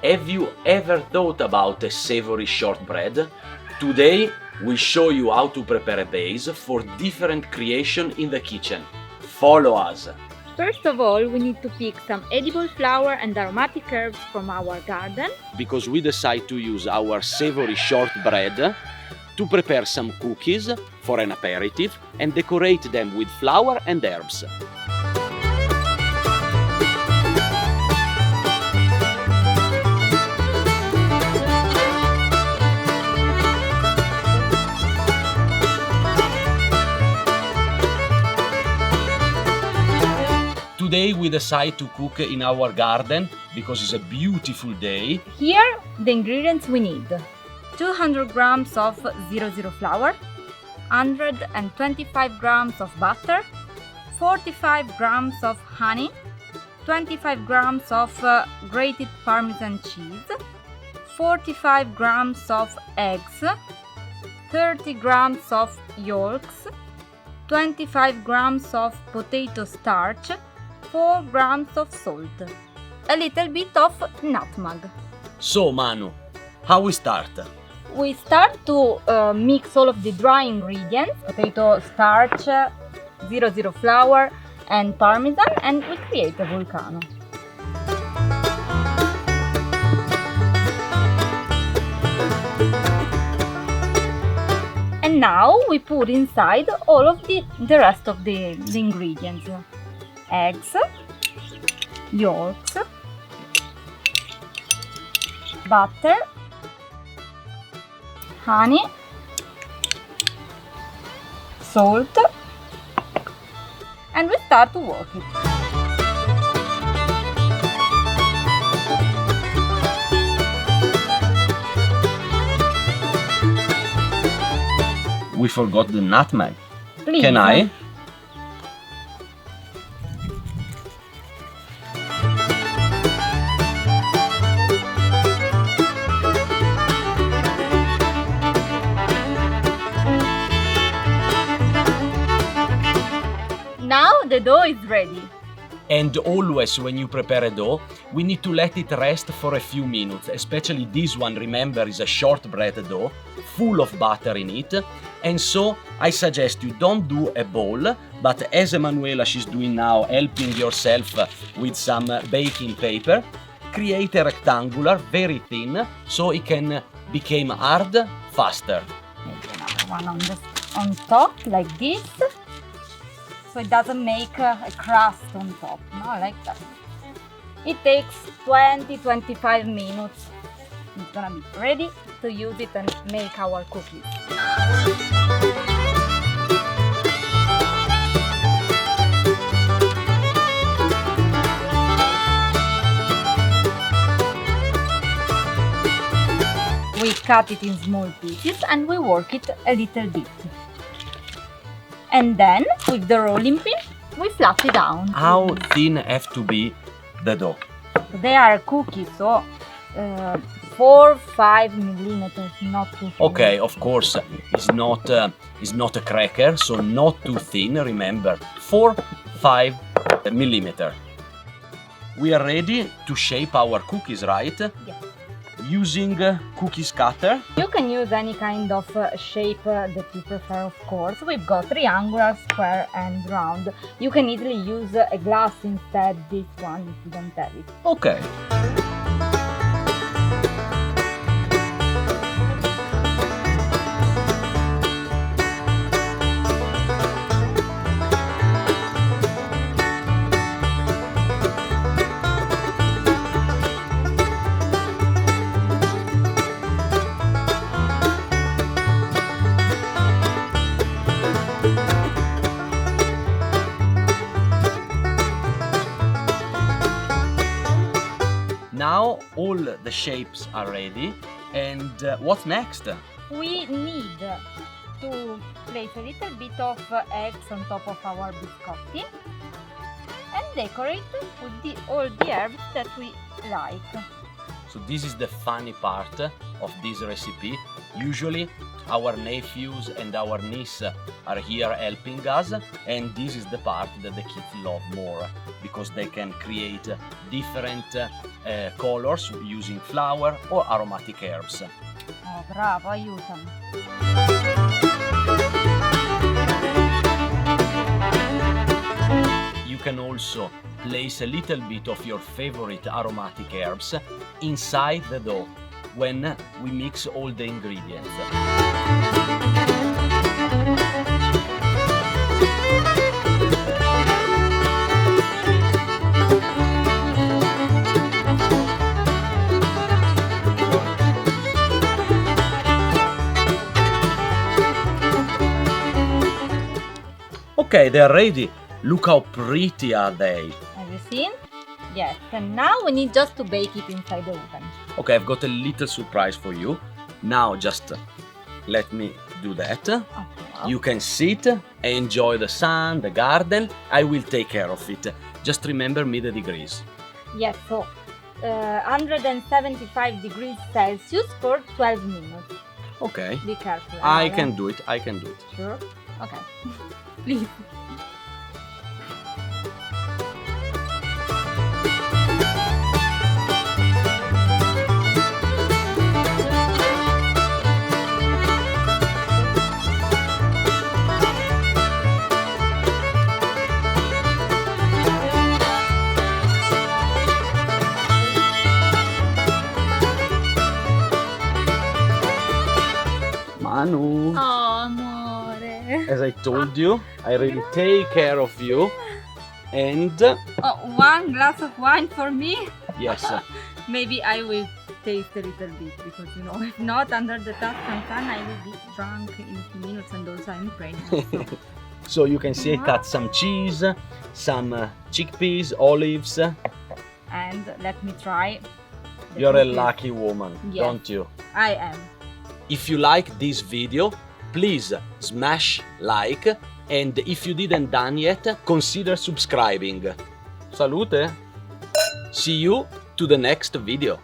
Have you ever thought about a savory shortbread? Today we show you how to prepare a base for different creation in the kitchen. Follow us! First of all, we need to pick some edible flower and aromatic herbs from our garden. Because we decide to use our savory shortbread to prepare some cookies for an aperitif and decorate them with flour and herbs. Today we decide to cook in our garden because it's a beautiful day. Here the ingredients we need: 200 grams of 00 flour, 125 grams of butter, 45 grams of honey, 25 grams of grated Parmesan cheese, 45 grams of eggs, 30 grams of yolks, 25 grams of potato starch, 4 grams of salt, a little bit of nutmeg. So Manu, how we start? We start to mix all of the dry ingredients, potato starch, 00 flour and parmesan, and we create a volcano. And now we put inside all of the rest of the ingredients. Eggs, yolks, butter, honey, salt, and we start to work it. We forgot the nutmeg. Please. Can I? Now the dough is ready. And always when you prepare a dough, we need to let it rest for a few minutes. Especially this one, remember, is a shortbread dough, full of butter in it. And so I suggest you don't do a ball, but as Emanuela she's doing now, helping yourself with some baking paper, create a rectangular, very thin, so it can become hard faster. Maybe another one on top, like this. So it doesn't make a crust on top, no, like that. It takes 20-25 minutes. It's gonna be ready to use it and make our cookies. We cut it in small pieces and we work it a little bit. And then, with the rolling pin, we fluff it down. How thin have to be the dough? They are cookies, so 4-5 millimeters, not too thin. Okay, of course, it's not a cracker, so not too thin. Remember, 4-5 millimeter. We are ready to shape our cookies, right? Yes. Using cookies cutter. You can use any kind of shape that you prefer, of course. We've got triangular, square and round. You can easily use a glass instead, this one, if you don't have it. Okay. Now all the shapes are ready, and what's next? We need to place a little bit of eggs on top of our biscotti and decorate with all the herbs that we like. So this is the funny part of this recipe. Usually our nephews and our niece are here helping us, and this is the part that the kids love more because they can create different colors using flour or aromatic herbs. Oh, bravo, aiutami. You can also place a little bit of your favorite aromatic herbs inside the dough when we mix all the ingredients. Okay, they're ready. Look how pretty are they. Have you seen? Yes, and now we need just to bake it inside the oven. Okay, I've got a little surprise for you. Now just let me do that. Okay. You can sit, enjoy the sun, the garden. I will take care of it. Just remember me the degrees. Yes, so 175 degrees Celsius for 12 minutes. Okay. Be careful. I can do it. I can do it. Sure? Okay. Please. Manu. Oh, amore. As I told you, I really take care of you. And Oh, one glass of wine for me? yes, Maybe I will taste a little bit because, you know, if not under the Tuscan sun, I will be drunk in a few minutes, and also I'm pregnant. So. so you can see I cut some cheese, some chickpeas, olives. And let me try. You're a lucky woman, Yes. don't you? I am. If you like this video, please smash like, and if you didn't done yet, consider subscribing. Salute! See you to the next video.